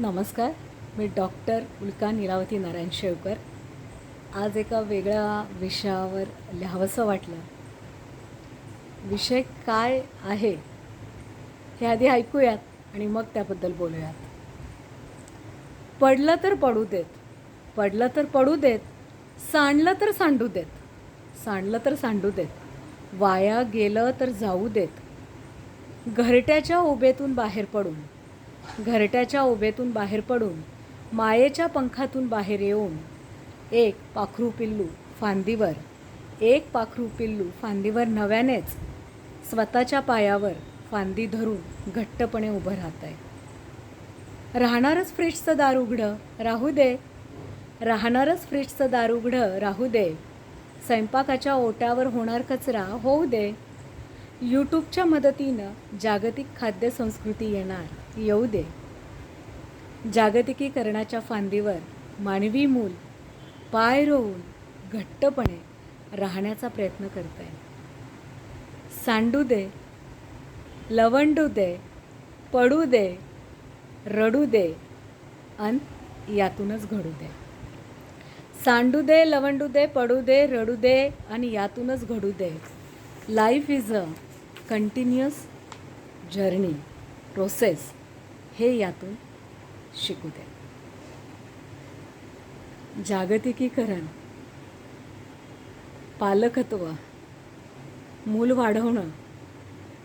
नमस्कार. मी डॉक्टर उल्का नीलावती नारायण शेवकर. आज एका वेगळ्या विषयावर लिहावंसं वाटलं. विषय काय आहे हे आधी ऐकूयात आणि मग त्याबद्दल बोलूयात. पडलं तर पडू देत, पडलं तर पडू देत, सांडलं तर सांडू देत, सांडलं तर सांडू देत, वाया गेलं तर जाऊ देत. घरट्याच्या उभेतून बाहेर पडून, घरट्याच्या उभेतून बाहेर पडून, मायेच्या पंखातून बाहेर येऊन, एक पाखरू पिल्लू फांदीवर, एक पाखरू पिल्लू फांदीवर नव्यानेच स्वतःच्या पायावर फांदी धरून घट्टपणे उभं राहत आहे. राहणारच फ्रीजचं दार उघडं राहू दे, राहणारच फ्रीजचं दार उघडं राहू दे, स्वयंपाकाच्या ओट्यावर होणार कचरा होऊ दे. यूट्यूबच्या मदतीनं जागतिक खाद्य संस्कृती येणार येऊ दे. जागतिकीकरणाच्या फांदीवर मानवी मूल पाय रोवून घट्टपणे राहण्याचा प्रयत्न करत आहे. सांडू दे, लवंडू दे, पडू दे, रडू दे आणि यातूनच घडू दे. सांडू दे, लवंडू दे, पडू दे, रडू दे आणि यातूनच घडू दे. Life is a continuous journey process, हे यातून शिकू दे. जागतिकीकरण, पालकत्व, मूल वाढवणं,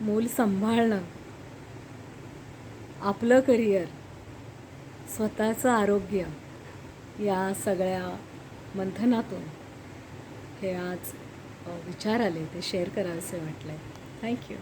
मूल सांभाळणं, आपलं करिअर, स्वतःचं आरोग्य, या सगळ्या मंथनातून हे आज विचार आले, ते शेअर करावेसे वाटले. थँक्यू.